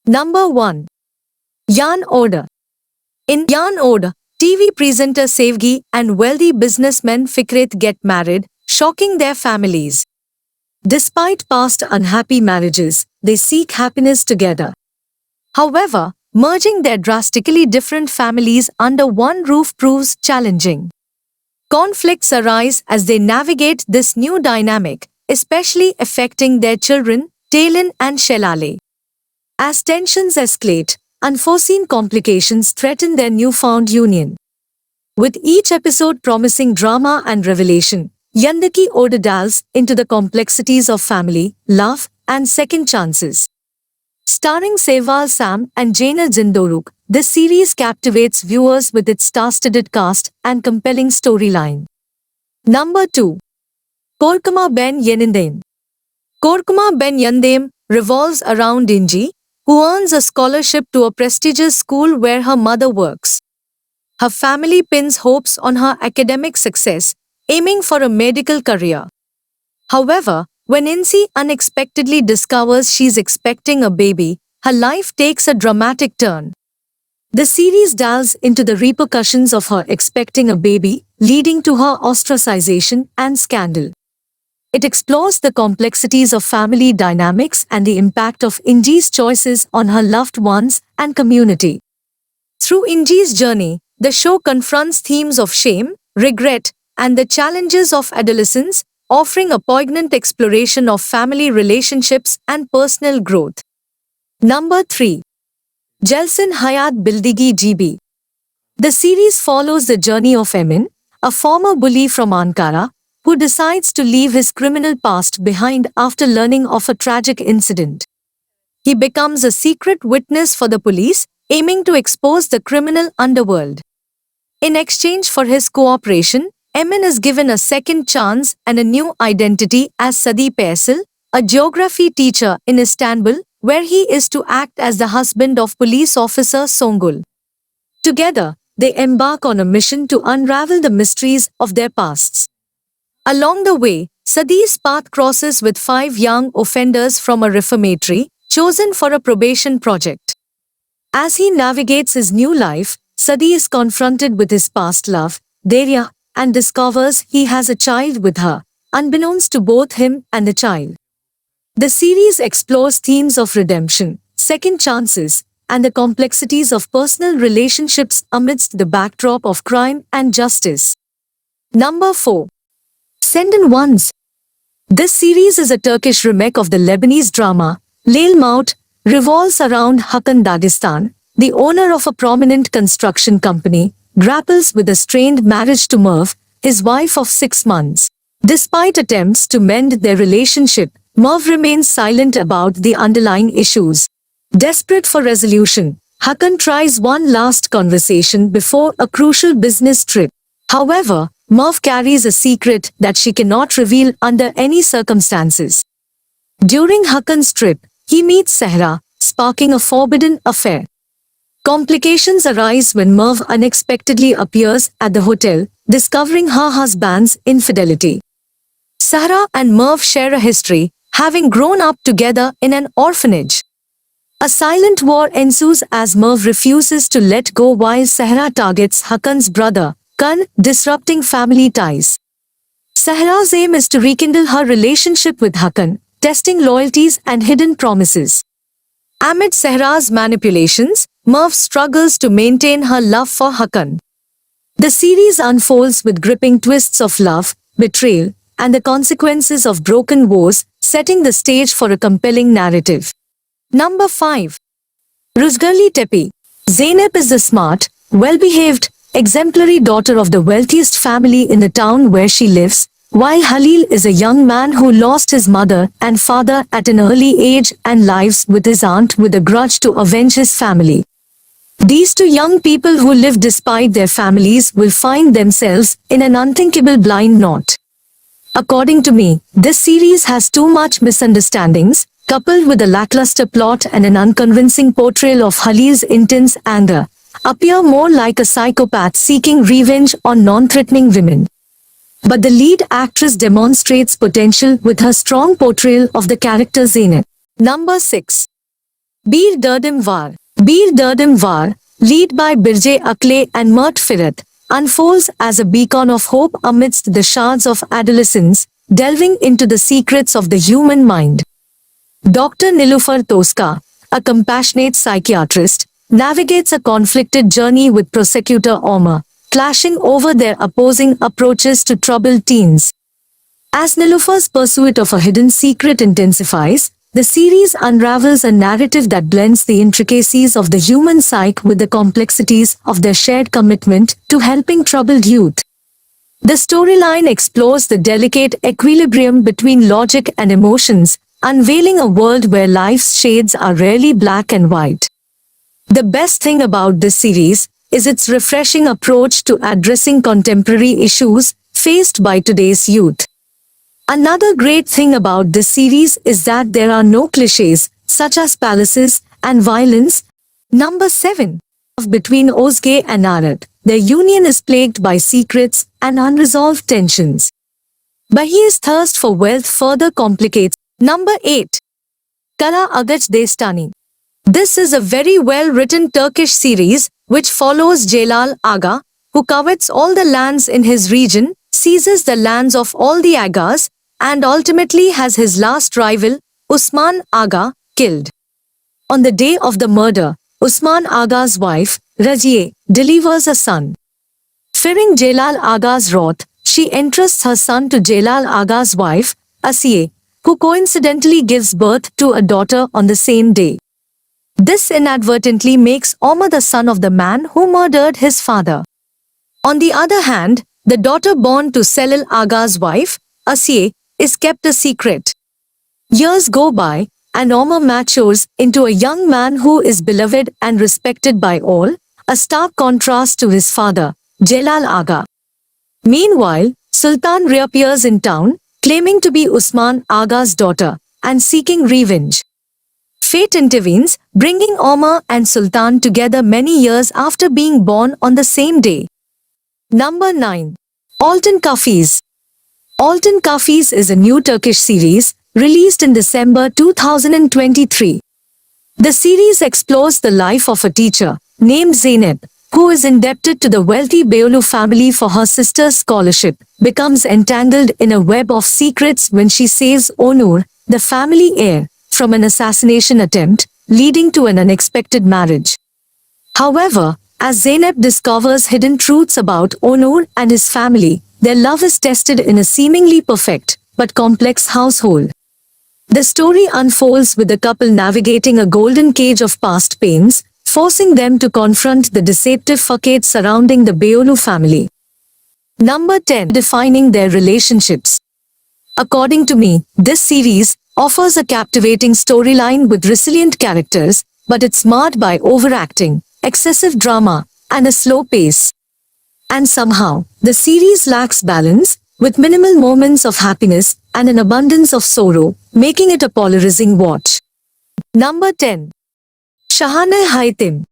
Number 1. Yan Order. In Yan Order, TV presenter Sevgi and wealthy businessman Fikret get married, shocking their families. Despite past unhappy marriages, they seek happiness together. However, merging their drastically different families under one roof proves challenging. Conflicts arise as they navigate this new dynamic, especially affecting their children, Talin and Shelale. As tensions escalate, unforeseen complications threaten their newfound union. With each episode promising drama and revelation, Yandaki Order delves into the complexities of family, love, and second chances. Starring Sehwal Sam and Jaina Jindoruk, this series captivates viewers with its star-studded cast and compelling storyline. Number 2. Korkama Ben Yenindem. Korkama Ben Yandem revolves around Inji, who earns a scholarship to a prestigious school where her mother works. Her family pins hopes on her academic success, aiming for a medical career. However, when Insi unexpectedly discovers she's expecting a baby, her life takes a dramatic turn. The series delves into the repercussions of her expecting a baby, leading to her ostracization and scandal. It explores the complexities of family dynamics and the impact of Inji's choices on her loved ones and community. Through Inji's journey, the show confronts themes of shame, regret, and the challenges of adolescence, offering a poignant exploration of family relationships and personal growth. Number 3. Jelsin Hayat Bildigi GB. The series follows the journey of Emin, a former bully from Ankara, who decides to leave his criminal past behind after learning of a tragic incident. He becomes a secret witness for the police, aiming to expose the criminal underworld. In exchange for his cooperation, Emin is given a second chance and a new identity as Sadi Paisal, a geography teacher in Istanbul, where he is to act as the husband of police officer Songul. Together, they embark on a mission to unravel the mysteries of their pasts. Along the way, Sadi's path crosses with 5 young offenders from a reformatory, chosen for a probation project. As he navigates his new life, Sadi is confronted with his past love, Derya, and discovers he has a child with her, unbeknownst to both him and the child. The series explores themes of redemption, second chances, and the complexities of personal relationships amidst the backdrop of crime and justice. Number 4. Senden Ones. This series is a Turkish remake of the Lebanese drama, Leyl Maut, revolves around Hakan Dagestan, the owner of a prominent construction company, grapples with a strained marriage to Merve, his wife of 6 months. Despite attempts to mend their relationship, Merve remains silent about the underlying issues. Desperate for resolution, Hakan tries one last conversation before a crucial business trip. However, Merve carries a secret that she cannot reveal under any circumstances. During Hakan's trip, he meets Sehra, sparking a forbidden affair. Complications arise when Merve unexpectedly appears at the hotel, discovering her husband's infidelity. Sehra and Merve share a history, having grown up together in an orphanage. A silent war ensues as Merve refuses to let go while Sehra targets Hakan's brother, Kan, disrupting family ties. Sehra's aim is to rekindle her relationship with Hakan, testing loyalties and hidden promises. Amid Sehra's manipulations, Merve struggles to maintain her love for Hakan. The series unfolds with gripping twists of love, betrayal, and the consequences of broken vows, setting the stage for a compelling narrative. Number 5. Ruzgarli Tepe. Zeynep is the smart, well-behaved, exemplary daughter of the wealthiest family in the town where she lives, while Halil is a young man who lost his mother and father at an early age and lives with his aunt with a grudge to avenge his family. These 2 young people who live despite their families will find themselves in an unthinkable blind knot. According to me, this series has too much misunderstandings, coupled with a lackluster plot and an unconvincing portrayal of Halil's intense anger, appear more like a psychopath seeking revenge on non-threatening women. But the lead actress demonstrates potential with her strong portrayal of the character Zeynep. Number 6. Bir Derdim Var. Bir Derdim Var, led by Birje Akle and Mert Firat, unfolds as a beacon of hope amidst the shards of adolescence, delving into the secrets of the human mind. Dr. Nilufar Toska, a compassionate psychiatrist, navigates a conflicted journey with prosecutor Omar, clashing over their opposing approaches to troubled teens. As Nilufar's pursuit of a hidden secret intensifies, the series unravels a narrative that blends the intricacies of the human psyche with the complexities of their shared commitment to helping troubled youth. The storyline explores the delicate equilibrium between logic and emotions, unveiling a world where life's shades are rarely black and white. The best thing about this series is its refreshing approach to addressing contemporary issues faced by today's youth. Another great thing about this series is that there are no clichés, such as palaces and violence. Number 7. Between Ozge and Arad, their union is plagued by secrets and unresolved tensions. Bahi's thirst for wealth further complicates. Number 8. Kara Agach Destani. This is a very well-written Turkish series which follows Celal Aga, who covets all the lands in his region, seizes the lands of all the Agas, and ultimately has his last rival, Usman Aga, killed. On the day of the murder, Usman Aga's wife, Raziye, delivers a son. Fearing Celal Aga's wrath, she entrusts her son to Celal Aga's wife, Asiye, who coincidentally gives birth to a daughter on the same day. This inadvertently makes Omar the son of the man who murdered his father. On the other hand, the daughter born to Celal Aga's wife, Asiye, is kept a secret. Years go by, and Omar matures into a young man who is beloved and respected by all, a stark contrast to his father, Celal Aga. Meanwhile, Sultan reappears in town, claiming to be Usman Aga's daughter, and seeking revenge. Fate intervenes, bringing Omar and Sultan together many years after being born on the same day. Number 9. Altın Kafes. Altın Kafes is a new Turkish series, released in December 2023. The series explores the life of a teacher, named Zeynep, who is indebted to the wealthy Beyoğlu family for her sister's scholarship, becomes entangled in a web of secrets when she saves Onur, the family heir, from an assassination attempt, leading to an unexpected marriage. However, as Zeynep discovers hidden truths about Onur and his family, their love is tested in a seemingly perfect, but complex household. The story unfolds with the couple navigating a golden cage of past pains, forcing them to confront the deceptive facades surrounding the Beyoğlu family. Number 10. Defining their relationships. According to me, this series offers a captivating storyline with resilient characters, but it's marred by overacting, excessive drama, and a slow pace. And somehow, the series lacks balance, with minimal moments of happiness and an abundance of sorrow, making it a polarizing watch. Number 10. Şahane Haytim.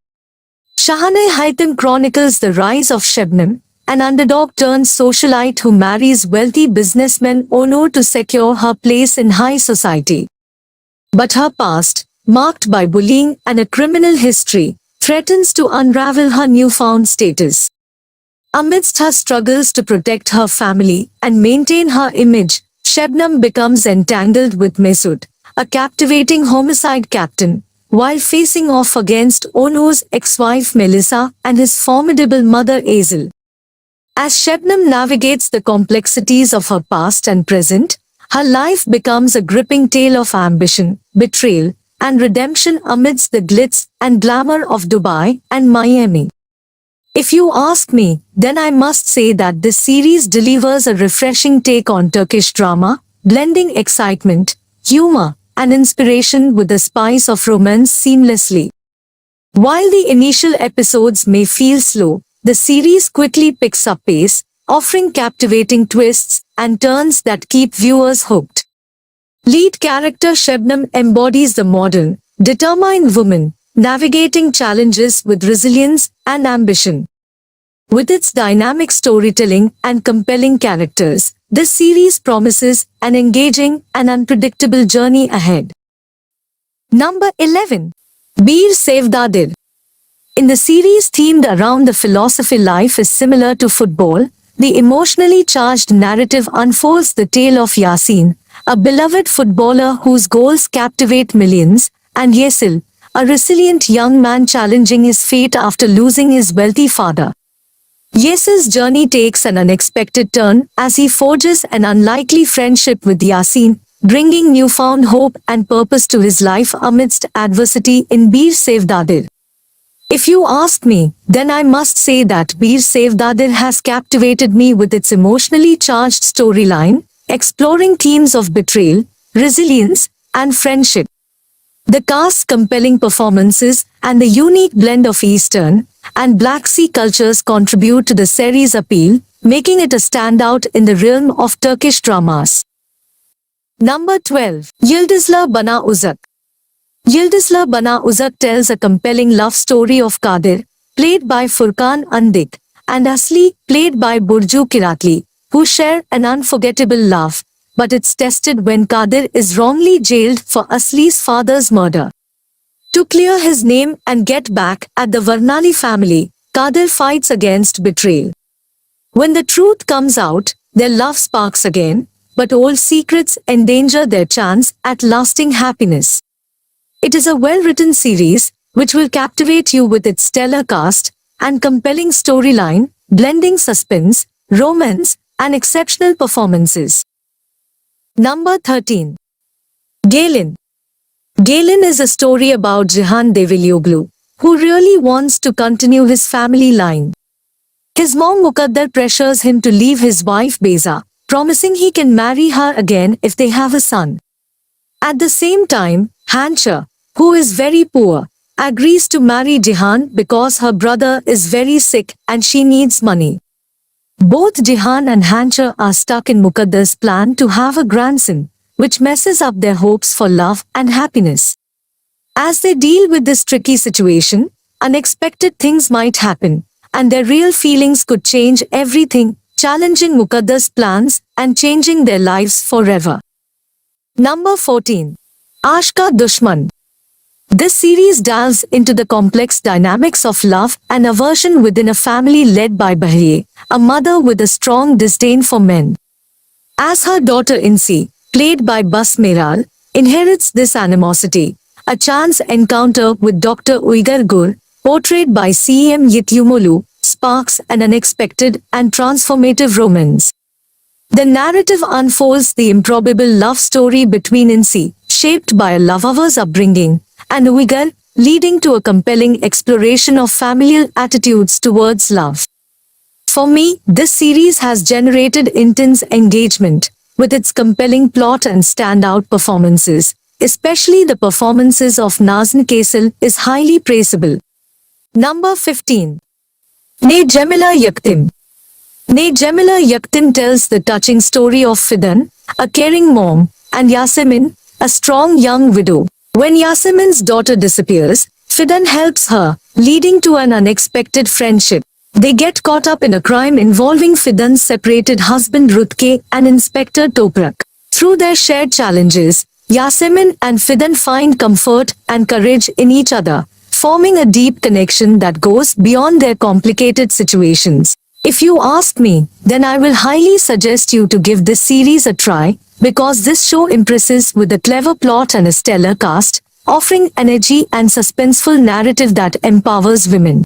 Şahane Haytim chronicles the rise of Şebnem, an underdog-turned-socialite who marries wealthy businessman Onur to secure her place in high society. But her past, marked by bullying and a criminal history, threatens to unravel her newfound status. Amidst her struggles to protect her family and maintain her image, Şebnem becomes entangled with Mesut, a captivating homicide captain, while facing off against Onur's ex-wife Melissa and his formidable mother Azel. As Şebnem navigates the complexities of her past and present, her life becomes a gripping tale of ambition, betrayal, and redemption amidst the glitz and glamour of Dubai and Miami. If you ask me, then I must say that this series delivers a refreshing take on Turkish drama, blending excitement, humor, and inspiration with the spice of romance seamlessly. While the initial episodes may feel slow, the series quickly picks up pace, offering captivating twists and turns that keep viewers hooked. Lead character Şebnem embodies the modern, determined woman, navigating challenges with resilience and ambition. With its dynamic storytelling and compelling characters, this series promises an engaging and unpredictable journey ahead. Number 11. Bir Sevdadir. In the series themed around the philosophy life is similar to football, the emotionally charged narrative unfolds the tale of Yasin, a beloved footballer whose goals captivate millions, and Yesil, a resilient young man challenging his fate after losing his wealthy father. Yesil's journey takes an unexpected turn as he forges an unlikely friendship with Yasin, bringing newfound hope and purpose to his life amidst adversity in Bir Sevdadir. If you ask me, then I must say that Bir Sevdadir has captivated me with its emotionally charged storyline, exploring themes of betrayal, resilience, and friendship. The cast's compelling performances and the unique blend of Eastern and Black Sea cultures contribute to the series' appeal, making it a standout in the realm of Turkish dramas. Number 12. Yıldızlar Bana Uzak. Yıldızlar Bana Uzak tells a compelling love story of Kadir, played by Furkan Andik, and Asli, played by Burcu Kiratli, who share an unforgettable love, but it's tested when Kadir is wrongly jailed for Asli's father's murder. To clear his name and get back at the Varnali family, Kadir fights against betrayal. When the truth comes out, their love sparks again, but old secrets endanger their chance at lasting happiness. It is a well-written series, which will captivate you with its stellar cast and compelling storyline, blending suspense, romance, and exceptional performances. Number 13. Gelin. Gelin is a story about Cihan Develioglu, who really wants to continue his family line. His mom Mukaddar pressures him to leave his wife Beza, promising he can marry her again if they have a son. At the same time, Hancha, who is very poor, agrees to marry Cihan because her brother is very sick and she needs money. Both Cihan and Hancha are stuck in Mukaddar's plan to have a grandson, which messes up their hopes for love and happiness. As they deal with this tricky situation, unexpected things might happen, and their real feelings could change everything, challenging Mukaddar's plans and changing their lives forever. Number 14. Ashka Dushman. This series delves into the complex dynamics of love and aversion within a family led by Bahriye, a mother with a strong disdain for men. As her daughter Insi, played by Bas Meral, inherits this animosity, a chance encounter with Dr. Uyghur Gur, portrayed by C.M. Yityumolu, sparks an unexpected and transformative romance. The narrative unfolds the improbable love story between Insi, shaped by a lover's upbringing, and Uyghur, leading to a compelling exploration of familial attitudes towards love. For me, this series has generated intense engagement, with its compelling plot and standout performances, especially the performances of Nazan Kaisal is highly praisable. Number 15. Ne Cemila Yaktim. Ne Cemila Yaktim tells the touching story of Fidan, a caring mom, and Yasemin, a strong young widow. When Yasemin's daughter disappears, Fidan helps her, leading to an unexpected friendship. They get caught up in a crime involving Fidan's separated husband Rutke and Inspector Toprak. Through their shared challenges, Yasemin and Fidan find comfort and courage in each other, forming a deep connection that goes beyond their complicated situations. If you ask me, then I will highly suggest you to give this series a try, because this show impresses with a clever plot and a stellar cast, offering energy and suspenseful narrative that empowers women.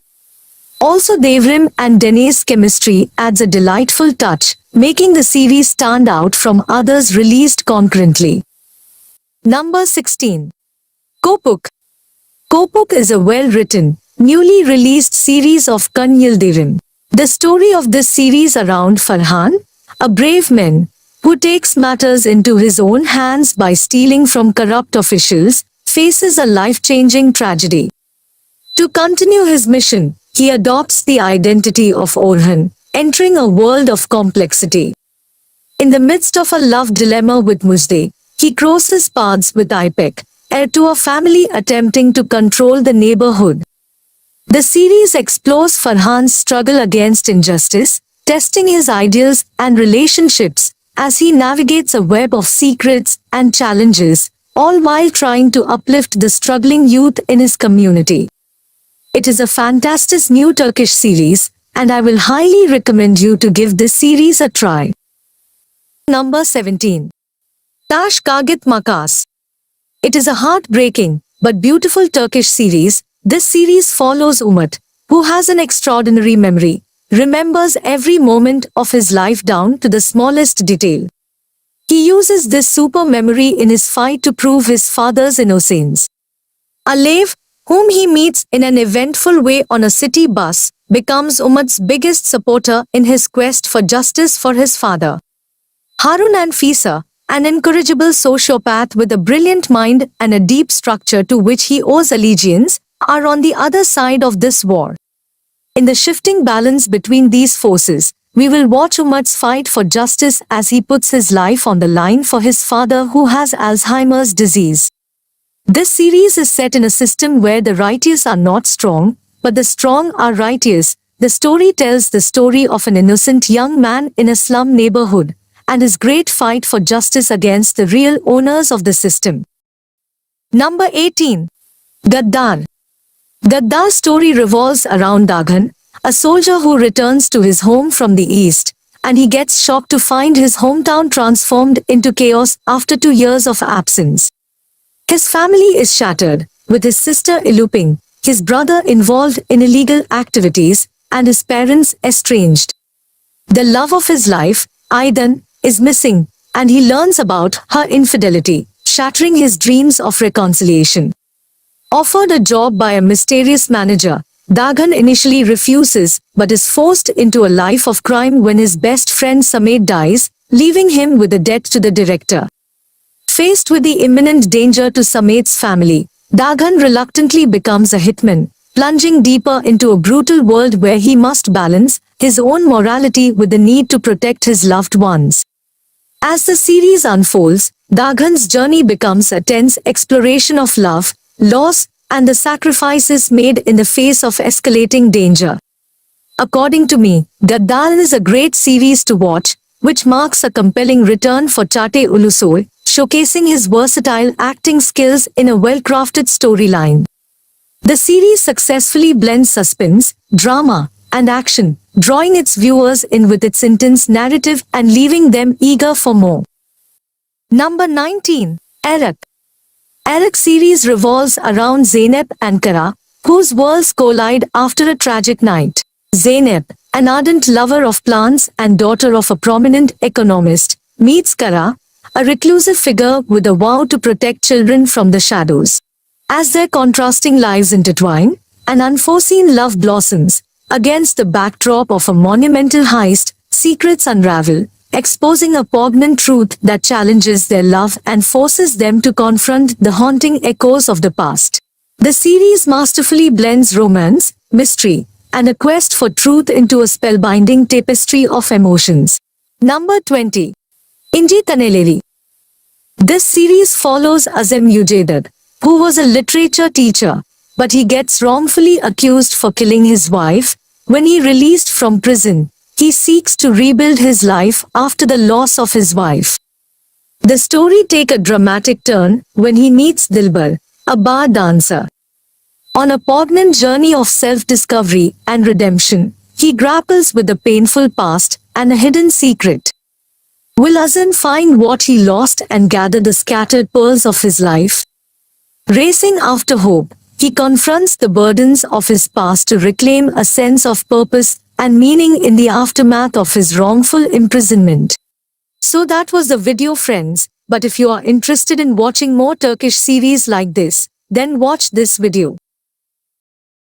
Also, Devrim and Dene's chemistry adds a delightful touch, making the series stand out from others released concurrently. Number 16. Kopuk. Kopuk is a well-written, newly released series of Kan Yildirim. The story of this series around Farhan, a brave man, who takes matters into his own hands by stealing from corrupt officials, faces a life-changing tragedy. To continue his mission, he adopts the identity of Orhan, entering a world of complexity. In the midst of a love dilemma with Mujde, he crosses paths with Ipek, heir to a family attempting to control the neighborhood. The series explores Farhan's struggle against injustice, testing his ideals and relationships, as he navigates a web of secrets and challenges, all while trying to uplift the struggling youth in his community. It is a fantastic new Turkish series, and I will highly recommend you to give this series a try. Number 17. Taş Kağıt Makas. It is a heartbreaking but beautiful Turkish series. This series follows Umut, who has an extraordinary memory, remembers every moment of his life down to the smallest detail. He uses this super memory in his fight to prove his father's innocence. Alev, whom he meets in an eventful way on a city bus, becomes Umut's biggest supporter in his quest for justice for his father. Harun and Fisa, an incorrigible sociopath with a brilliant mind and a deep structure to which he owes allegiance, are on the other side of this war. In the shifting balance between these forces, we will watch Umut's fight for justice as he puts his life on the line for his father who has Alzheimer's disease. This series is set in a system where the righteous are not strong, but the strong are righteous. The story tells the story of an innocent young man in a slum neighborhood and his great fight for justice against the real owners of the system. Number 18. Gaddar. Gaddar's story revolves around Daghan, a soldier who returns to his home from the east, and he gets shocked to find his hometown transformed into chaos after 2 years of absence. His family is shattered, with his sister eloping, his brother involved in illegal activities, and his parents estranged. The love of his life, Aydın, is missing, and he learns about her infidelity, shattering his dreams of reconciliation. Offered a job by a mysterious manager, Daghan initially refuses but is forced into a life of crime when his best friend Samet dies, leaving him with a debt to the director. Faced with the imminent danger to Samet's family, Daghan reluctantly becomes a hitman, plunging deeper into a brutal world where he must balance his own morality with the need to protect his loved ones. As the series unfolds, Daghan's journey becomes a tense exploration of love, loss, and the sacrifices made in the face of escalating danger. According to me, Gaddar is a great series to watch, which marks a compelling return for Çağatay Ulusoy, showcasing his versatile acting skills in a well-crafted storyline. The series successfully blends suspense, drama, and action, drawing its viewers in with its intense narrative and leaving them eager for more. Number 19. Arak. Arak series revolves around Zeynep and Kara, whose worlds collide after a tragic night. Zeynep, an ardent lover of plants and daughter of a prominent economist, meets Kara, a reclusive figure with a vow to protect children from the shadows. As their contrasting lives intertwine, an unforeseen love blossoms. Against the backdrop of a monumental heist, secrets unravel, exposing a poignant truth that challenges their love and forces them to confront the haunting echoes of the past. The series masterfully blends romance, mystery, and a quest for truth into a spellbinding tapestry of emotions. Number 20. İnci Taneleri. This series follows Azem Yücedar, who was a literature teacher, but he gets wrongfully accused for killing his wife. When he released from prison, he seeks to rebuild his life after the loss of his wife. The story takes a dramatic turn when he meets Dilbar, a bar dancer. On a poignant journey of self-discovery and redemption, he grapples with the painful past and a hidden secret. Will Azem find what he lost and gather the scattered pearls of his life? Racing after hope, he confronts the burdens of his past to reclaim a sense of purpose and meaning in the aftermath of his wrongful imprisonment. So that was the video, friends, but if you are interested in watching more Turkish series like this, then watch this video.